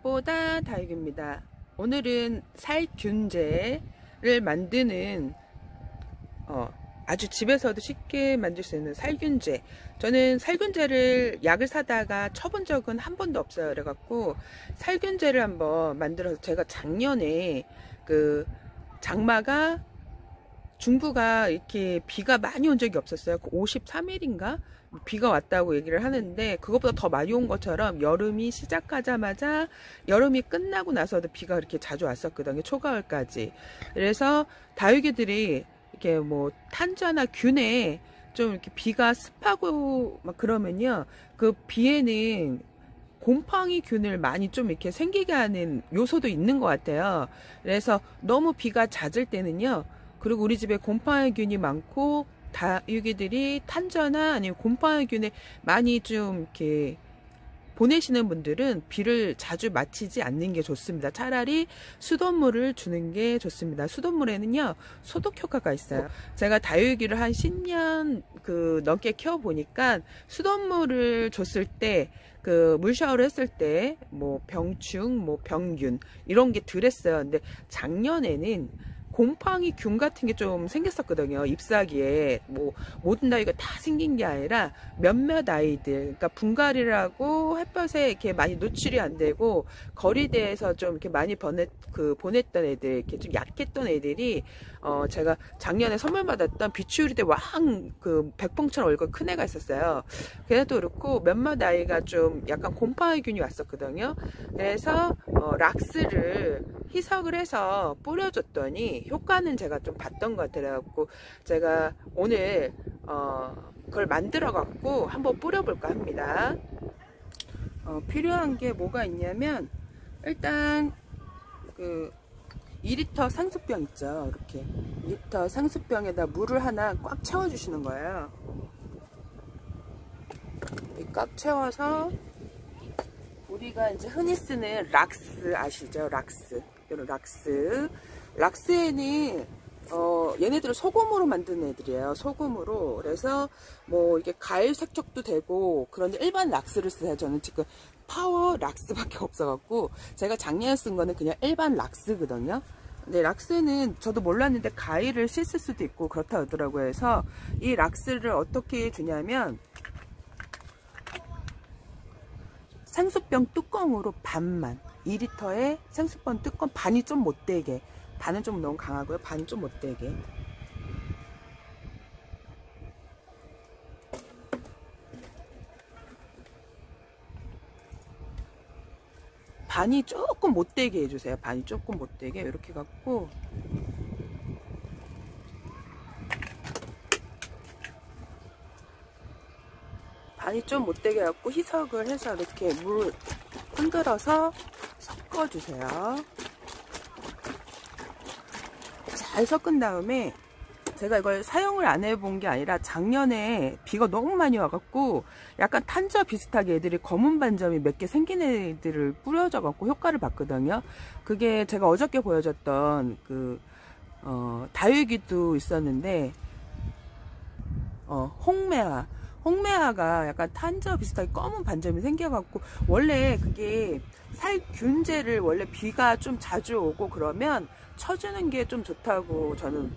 꽃보다 다육입니다. 오늘은 살균제를 만드는 아주 집에서도 쉽게 만들 수 있는 살균제. 저는 살균제를 약을 사다가 쳐본 적은 한 번도 없어요. 그래갖고 살균제를 한번 만들어서, 제가 작년에 그 장마가 중부가 이렇게 비가 많이 온 적이 없었어요. 53일인가 비가 왔다고 얘기를 하는데, 그것보다 더 많이 온 것처럼 여름이 시작하자마자, 여름이 끝나고 나서도 비가 그렇게 자주 왔었거든요. 초가을까지. 그래서 다육이들이 이렇게 뭐 탄저나 균에 좀 이렇게 비가 습하고 막 그러면요, 그 비에는 곰팡이 균을 많이 좀 이렇게 생기게 하는 요소도 있는 것 같아요. 그래서 너무 비가 잦을 때는요, 그리고 우리 집에 곰팡이균이 많고 다육이들이 탄저나 아니면 곰팡이균에 많이 좀 이렇게 보내시는 분들은 비를 자주 맞히지 않는 게 좋습니다. 차라리 수돗물을 주는 게 좋습니다. 수돗물에는요, 소독 효과가 있어요. 제가 다육이를 한 10년 넘게 키워보니까, 수돗물을 줬을 때, 물 샤워를 했을 때 뭐 병충, 뭐 병균 이런 게 덜했어요. 근데 작년에는 곰팡이 균 같은 게 좀 생겼었거든요. 잎사귀에. 뭐 모든 다육이가 다 생긴 게 아니라 몇몇 아이들, 그러니까 분갈이라고 햇볕에 이렇게 많이 노출이 안 되고 거리대에서 좀 이렇게 많이 보냈던 애들, 이렇게 좀 약했던 애들이 제가 작년에 선물 받았던 비추유리대 왕 백봉처럼 얼굴 큰 애가 있었어요. 걔도 그렇고 몇몇 아이가 좀 약간 곰팡이균이 왔었거든요. 그래서 락스를 희석을 해서 뿌려줬더니 효과는 제가 좀 봤던 것 같아요. 그래갖고 제가 오늘 그걸 만들어 갖고 한번 뿌려볼까 합니다. 필요한 게 뭐가 있냐면, 일단 2리터 상수병 있죠. 이렇게 2리터 상수병에다 물을 하나 꽉 채워주시는 거예요. 꽉 채워서, 우리가 이제 흔히 쓰는 락스 아시죠? 락스. 이런 락스에는 얘네들은 소금으로 만든 애들이에요. 소금으로. 그래서 뭐 이게 가일 색적도 되고, 그런데 일반 락스를 쓰세요. 저는 지금 파워 락스밖에 없어갖고, 제가 작년에 쓴 거는 그냥 일반 락스거든요. 근데 락스는 저도 몰랐는데 가일을 씻을 수도 있고 그렇다 하더라고요. 그래서 이 락스를 어떻게 주냐면, 생수병 뚜껑으로 반만, 2리터에 생수병 뚜껑 반이 좀 못되게, 반은 좀 너무 강하고요, 반은 좀 못되게. 반이 조금 못되게 해주세요. 반이 조금 못되게 이렇게 갖고, 반이 좀 못되게 갖고 희석을 해서 이렇게 물 흔들어서 섞어주세요. 잘 섞은 다음에, 제가 이걸 사용을 안 해본 게 아니라 작년에 비가 너무 많이 와갖고 약간 탄저 비슷하게 애들이 검은 반점이 몇 개 생긴 애들을 뿌려줘 갖고 효과를 봤거든요. 그게 제가 어저께 보여줬던 다육이도 있었는데, 홍매화가 약간 탄저 비슷하게 검은 반점이 생겨갖고, 원래 그게 살균제를 원래 비가 좀 자주 오고 그러면 쳐주는 게 좀 좋다고 저는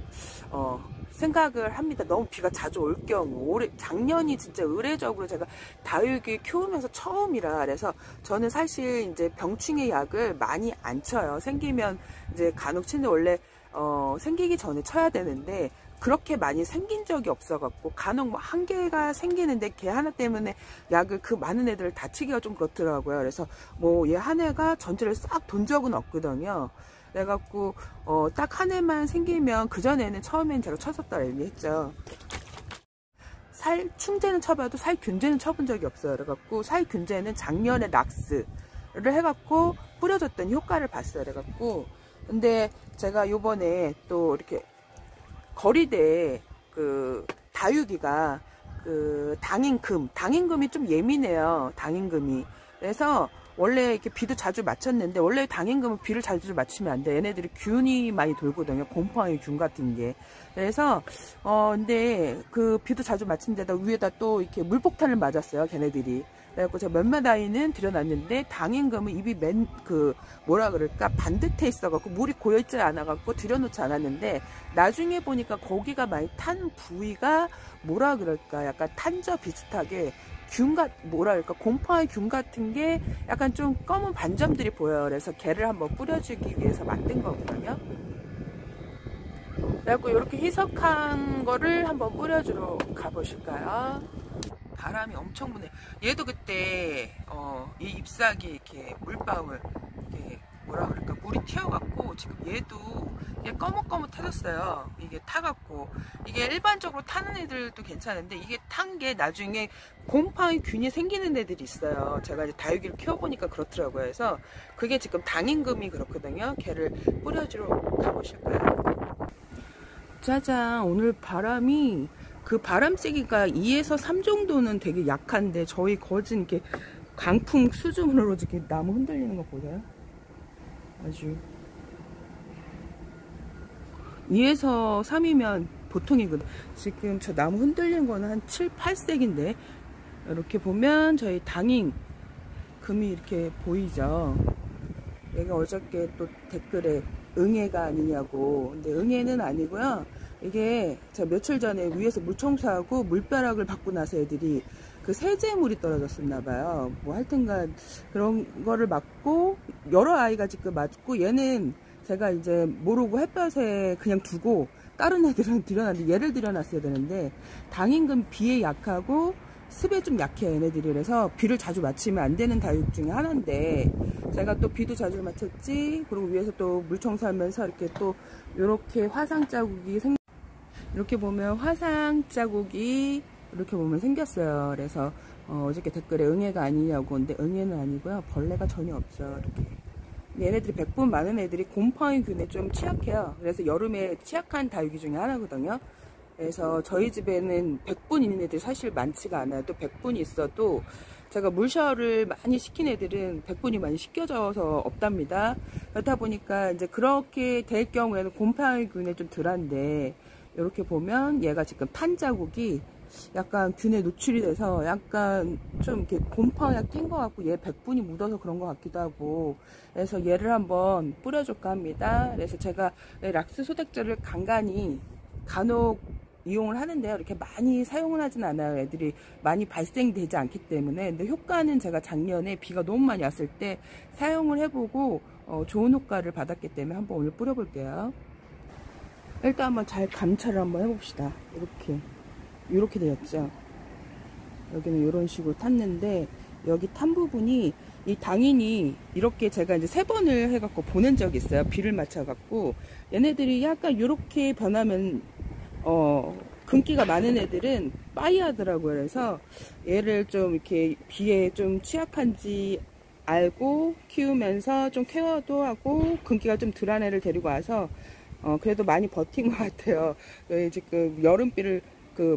생각을 합니다. 너무 비가 자주 올 경우. 작년이 진짜 의례적으로 제가 다육이 키우면서 처음이라, 그래서 저는 사실 이제 병충해 약을 많이 안 쳐요. 생기면 이제 간혹 치는데, 원래 생기기 전에 쳐야 되는데 그렇게 많이 생긴 적이 없어갖고, 간혹 뭐 한 개가 생기는데 걔 하나 때문에 약을 그 많은 애들을 다 치기가 좀 그렇더라고요. 그래서 뭐 얘 한 애가 전체를 싹 돈 적은 없거든요. 그래갖고 딱 한 애만 생기면, 그전에는 처음엔 제가 쳤었다고 얘기했죠. 살충제는 쳐봐도 살균제는 쳐본 적이 없어요. 그래갖고 살균제는 작년에 락스를 해갖고 뿌려줬더니 효과를 봤어요. 그래갖고, 근데 제가 요번에 또 이렇게 거리대에 다육이가 당임금이 좀 예민해요. 당임금이. 그래서 원래 이렇게 비도 자주 맞췄는데, 원래 당임금은 비를 자주 맞추면 안 돼. 얘네들이 균이 많이 돌거든요. 곰팡이 균 같은 게. 그래서 근데 그 비도 자주 맞춘 데다 위에다 또 이렇게 물폭탄을 맞았어요, 걔네들이. 그래갖고 제가 몇몇 아이는 들여놨는데, 당임금은 입이 뭐라 그럴까, 반듯해 있어갖고 물이 고여있지 않아갖고 들여놓지 않았는데, 나중에 보니까 거기가 많이 탄 부위가 뭐라 그럴까, 약간 탄저 비슷하게 뭐라 그럴까, 곰팡이 균 같은 게 약간 좀 검은 반점들이 보여요. 그래서 걔를 한번 뿌려주기 위해서 만든 거거든요. 그래갖고 이렇게 희석한 거를 한번 뿌려주러 가보실까요? 바람이 엄청 부네. 얘도 그때 이 잎사귀 이렇게 물방울 이렇게 뭐라 그럴까, 물이 튀어갖고 지금 얘도 이게 거뭇거뭇해졌어요. 이게 타갖고, 이게 일반적으로 타는 애들도 괜찮은데, 이게 탄 게 나중에 곰팡이 균이 생기는 애들이 있어요. 제가 이제 다육이를 키워보니까 그렇더라고요. 그래서 그게 지금 당임금이 그렇거든요. 걔를 뿌려주러 가보실까요? 짜잔, 오늘 바람이 그 바람 세기가 2에서 3 정도는 되게 약한데, 저희 거진 이렇게 강풍 수준으로 이렇게 나무 흔들리는 거 보세요. 아주 2에서 3이면 보통이거든. 지금 저 나무 흔들리는 거는 한 7, 8색인데, 이렇게 보면 저희 당임금이 이렇게 보이죠. 얘가 어저께 또 댓글에 응애가 아니냐고. 근데 응애는 아니고요. 이게 제가 며칠 전에 위에서 물 청소하고 물벼락을 받고 나서 애들이 그 세제물이 떨어졌었나봐요. 뭐 하여튼간 그런 거를 맞고, 여러 아이가 지금 맞고, 얘는 제가 이제 모르고 햇볕에 그냥 두고 다른 애들은 들여놨는데, 얘를 들여놨어야 되는데, 당임금 비에 약하고 습에 좀 약해요, 얘네들이. 그래서 비를 자주 맞추면 안 되는 다육 중에 하나인데, 제가 또 비도 자주 맞췄지, 그리고 위에서 또 물 청소하면서 이렇게 또 이렇게 화상 자국이 이렇게 보면 화상 자국이 이렇게 보면 생겼어요. 그래서 어저께 댓글에 응애가 아니냐고. 근데 응애는 아니고요, 벌레가 전혀 없죠. 이렇게. 얘네들이 100분 많은 애들이 곰팡이 균에 좀 취약해요. 그래서 여름에 취약한 다육이 중에 하나거든요. 그래서 저희 집에는 100분 있는 애들이 사실 많지가 않아요. 또 100분이 있어도 제가 물 샤워를 많이 시킨 애들은 100분이 많이 씻겨져서 없답니다. 그렇다 보니까 이제 그렇게 될 경우에는 곰팡이 균에 좀 덜한데, 이렇게 보면 얘가 지금 탄 자국이 약간 균에 노출이 돼서 약간 좀 이렇게 곰팡이가 낀 것 같고, 얘 100분이 묻어서 그런 것 같기도 하고, 그래서 얘를 한번 뿌려줄까 합니다. 그래서 제가 락스 소독제를 간혹 이용을 하는데요. 이렇게 많이 사용을 하진 않아요. 애들이 많이 발생되지 않기 때문에. 근데 효과는 제가 작년에 비가 너무 많이 왔을 때 사용을 해보고 좋은 효과를 받았기 때문에 한번 오늘 뿌려볼게요. 일단 한번 잘 감찰을 한번 해봅시다. 이렇게 되었죠. 여기는 이런 식으로 탔는데, 여기 탄 부분이 이 당인이 이렇게 제가 이제 3번을 해갖고 보낸 적이 있어요. 비를 맞춰갖고. 얘네들이 약간 이렇게 변하면 금기가 많은 애들은 빠이하더라고요. 그래서 얘를 좀 이렇게 비에 좀 취약한지 알고 키우면서 좀 케어도 하고, 금기가 좀 덜한 애를 데리고 와서 그래도 많이 버틴 것 같아요. 지금 여름비를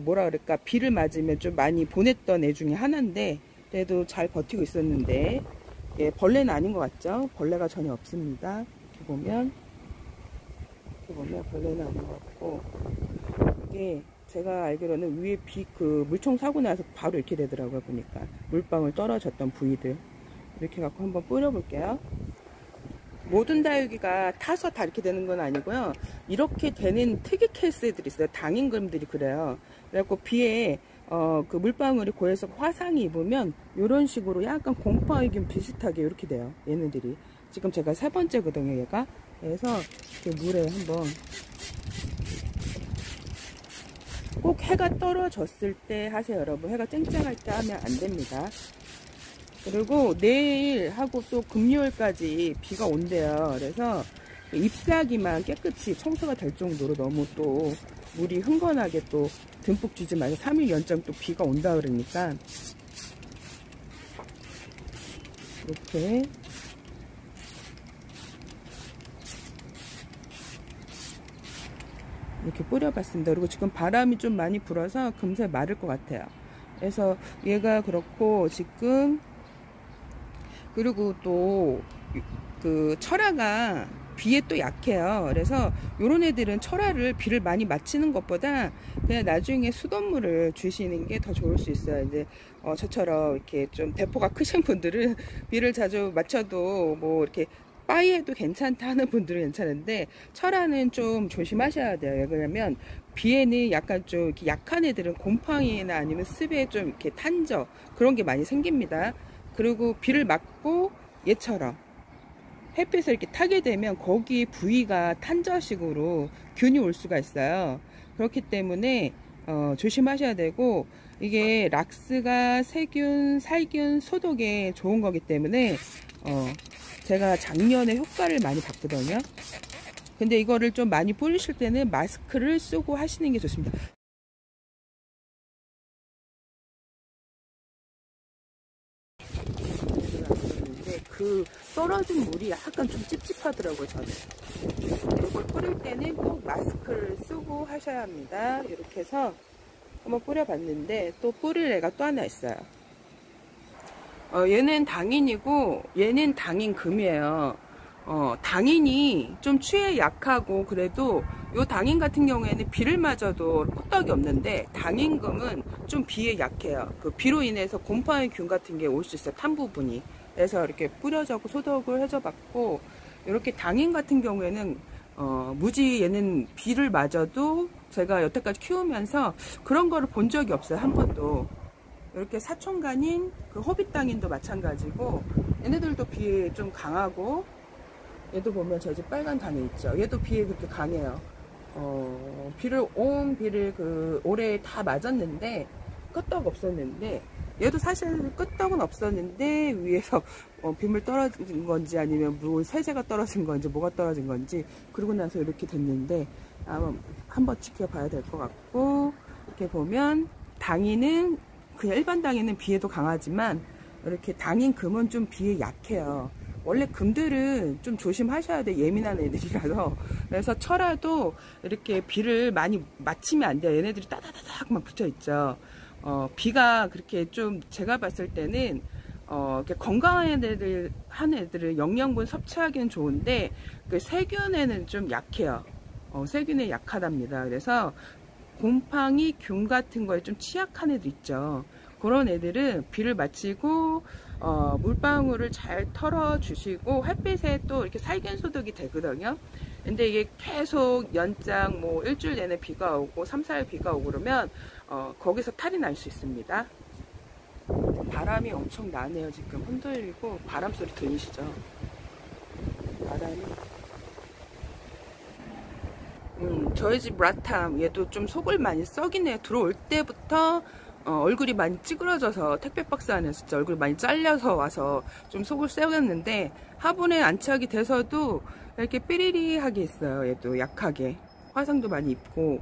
뭐라 그럴까, 비를 맞으면 좀 많이 보냈던 애 중에 하나인데, 그래도 잘 버티고 있었는데, 예, 벌레는 아닌 것 같죠? 벌레가 전혀 없습니다. 이렇게 보면 벌레는 아닌 것 같고, 이게 제가 알기로는 위에 물총 사고 나서 바로 이렇게 되더라고요. 보니까 물방울 떨어졌던 부위들 이렇게 갖고 한번 뿌려볼게요. 모든 다육이가 타서 다 이렇게 되는 건 아니고요. 이렇게 되는 특이 케이스들이 있어요. 당임금들이 그래요. 그래갖고 비에 그 물방울이 고여서 화상이 입으면 이런 식으로 약간 곰팡이균 비슷하게 이렇게 돼요. 얘네들이. 지금 제가 3번째거든요, 얘가. 그래서 이렇게 물에 한번, 꼭 해가 떨어졌을 때 하세요, 여러분. 해가 쨍쨍할 때 하면 안 됩니다. 그리고 내일하고 또 금요일까지 비가 온대요. 그래서 잎사귀만 깨끗이 청소가 될 정도로 너무 또 물이 흥건하게 또 듬뿍 주지 말고 3일 연장 또 비가 온다 그러니까 이렇게 뿌려봤습니다. 그리고 지금 바람이 좀 많이 불어서 금세 마를 것 같아요. 그래서 얘가 그렇고, 지금 그리고 또 그 철화가 비에 또 약해요. 그래서 요런 애들은 철화를 비를 많이 맞히는 것보다 그냥 나중에 수돗물을 주시는 게 더 좋을 수 있어요. 이제 저처럼 이렇게 좀 대포가 크신 분들은 비를 자주 맞춰도 뭐 이렇게 빠이해도 괜찮다 하는 분들은 괜찮은데, 철화는 좀 조심하셔야 돼요. 왜냐면 비에는 약간 좀 이렇게 약한 애들은 곰팡이나 아니면 습에 좀 이렇게 탄저 그런 게 많이 생깁니다. 그리고 비를 맞고 얘처럼 햇빛을 이렇게 타게 되면 거기 부위가 탄저식으로 균이 올 수가 있어요. 그렇기 때문에 조심하셔야 되고, 이게 락스가 세균, 살균 소독에 좋은 거기 때문에 제가 작년에 효과를 많이 봤거든요. 근데 이거를 좀 많이 뿌리실 때는 마스크를 쓰고 하시는 게 좋습니다. 그 떨어진 물이 약간 좀 찝찝하더라고요, 저는. 이걸 뿌릴 때는 꼭 마스크를 쓰고 하셔야 합니다. 이렇게 해서 한번 뿌려봤는데 또 뿌릴 애가 또 하나 있어요. 얘는 당인이고 얘는 당인금이에요. 당인이 좀 추위에 약하고, 그래도 요 당인 같은 경우에는 비를 맞아도 끄떡이 없는데, 당인금은 좀 비에 약해요. 그 비로 인해서 곰팡이균 같은 게 올 수 있어요, 탄 부분이. 그래서 이렇게 뿌려주고 소독을 해줘 봤고, 이렇게 당인 같은 경우에는 무지 얘는 비를 맞아도 제가 여태까지 키우면서 그런 거를 본 적이 없어요, 한 번도. 이렇게 사촌간인 그 호빗당인도 마찬가지고, 얘네들도 비에 좀 강하고, 얘도 보면 저 집 빨간 당인 있죠. 얘도 비에 그렇게 강해요. 온 비를 그 올해 다 맞았는데 끄떡 없었는데, 얘도 사실 끄떡은 없었는데 위에서 빗물 떨어진 건지 아니면 물 세제가 떨어진 건지 뭐가 떨어진 건지, 그러고 나서 이렇게 됐는데 한번 지켜봐야 될 것 같고, 이렇게 보면 당인은 그냥 일반 당인은 비에도 강하지만 이렇게 당인 금은 좀 비에 약해요. 원래 금들은 좀 조심하셔야 돼, 예민한 애들이라서. 그래서 철화도 이렇게 비를 많이 맞히면 안 돼요. 얘네들이 따다다닥 막 붙어 있죠. 비가 그렇게 좀 제가 봤을 때는 이렇게 건강한 애들은 영양분 섭취하기는 좋은데 그 세균에는 좀 약해요. 세균에 약하답니다. 그래서 곰팡이, 균 같은 거에 좀 취약한 애들 있죠. 그런 애들은 비를 맞히고 물방울을 잘 털어 주시고, 햇빛에 또 이렇게 살균 소독이 되거든요. 근데 이게 계속 연장 뭐 일주일 내내 비가 오고 3, 4일 비가 오고 그러면 거기서 탈이 날 수 있습니다. 바람이 엄청 나네요. 지금 흔들리고 바람 소리 들리시죠? 바람이. 저희 집 라탐 얘도 좀 속을 많이 썩이네 요. 들어올 때부터 얼굴이 많이 찌그러져서 택배 박스 안에서 진짜 얼굴이 많이 잘려서 와서 좀 속을 썩였는데, 화분에 안착이 돼서도 이렇게 삐리리하게 있어요. 얘도 약하게 화상도 많이 입고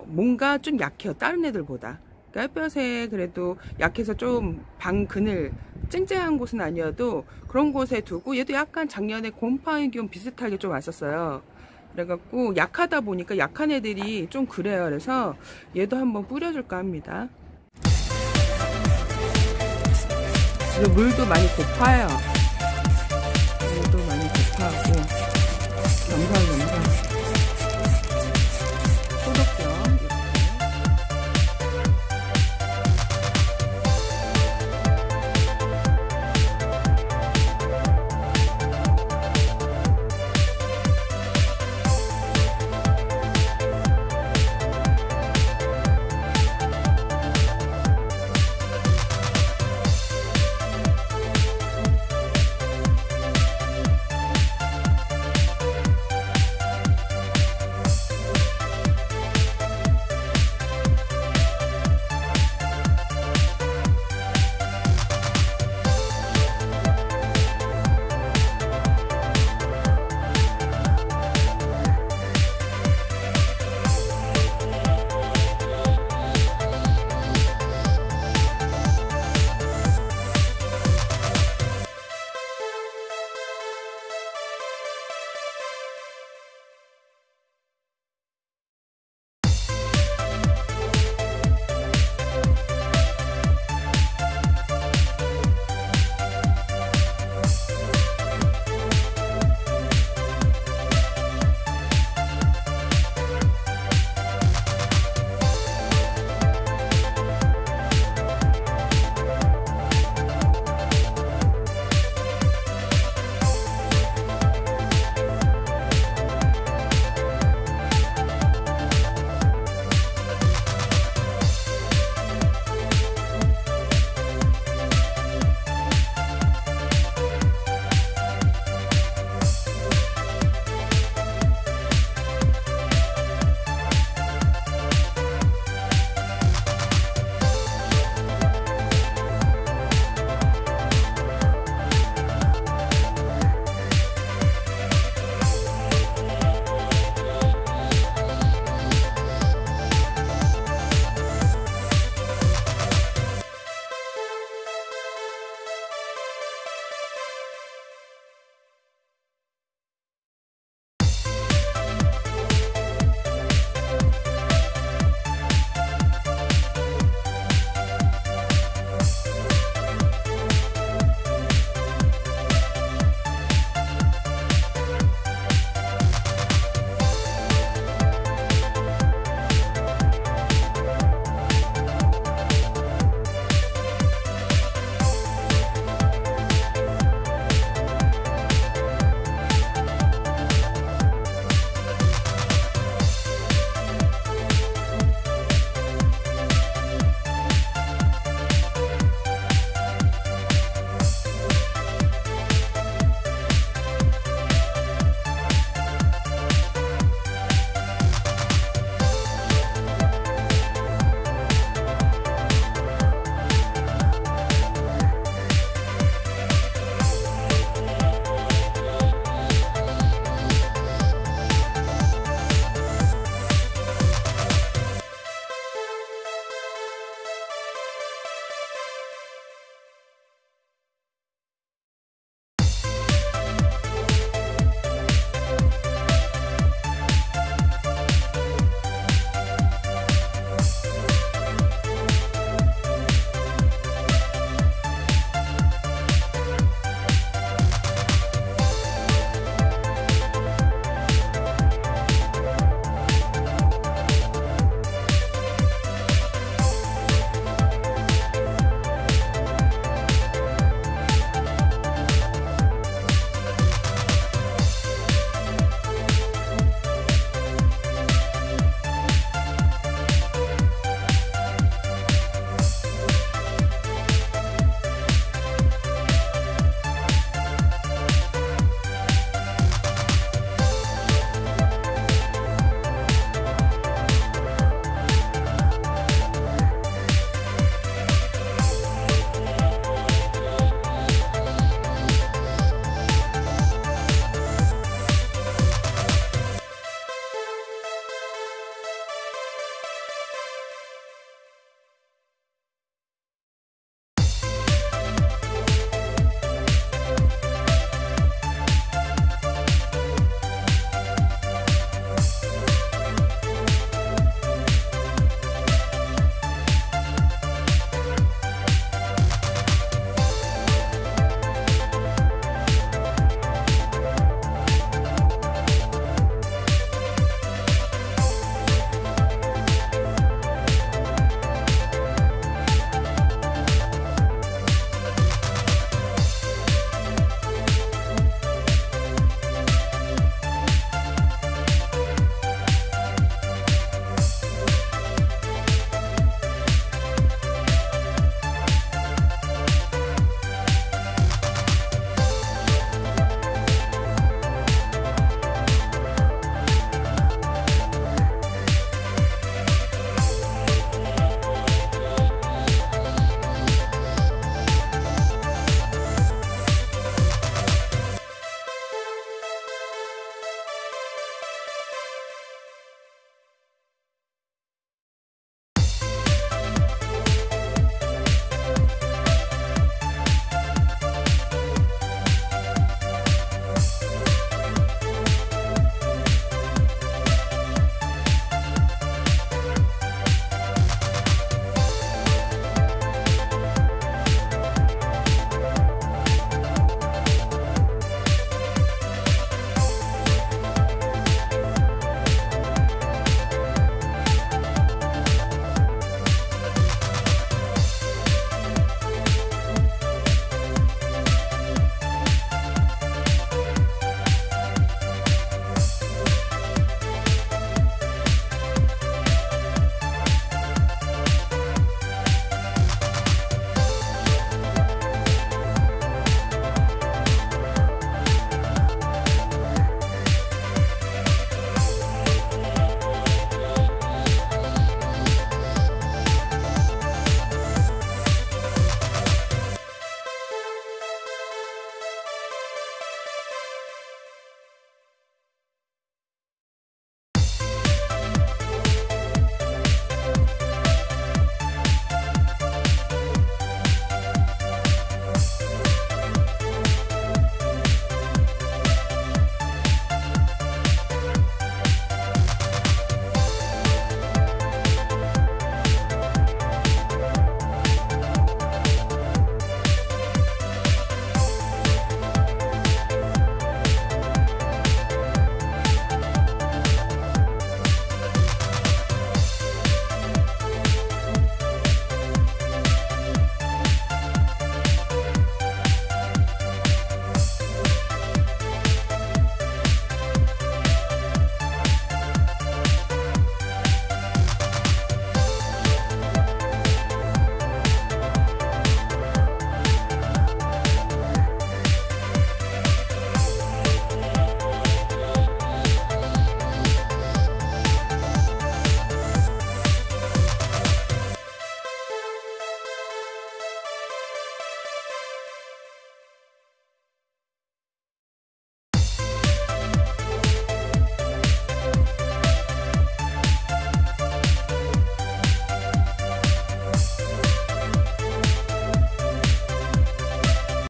뭔가 좀 약해요, 다른 애들보다. 그러니까 햇볕에 그래도 약해서 좀 방 그늘 쨍쨍한 곳은 아니어도 그런 곳에 두고, 얘도 약간 작년에 곰팡이균 비슷하게 좀 왔었어요. 그래갖고 약하다 보니까 약한 애들이 좀 그래요. 그래서 얘도 한번 뿌려줄까 합니다. 물도 많이 고파요.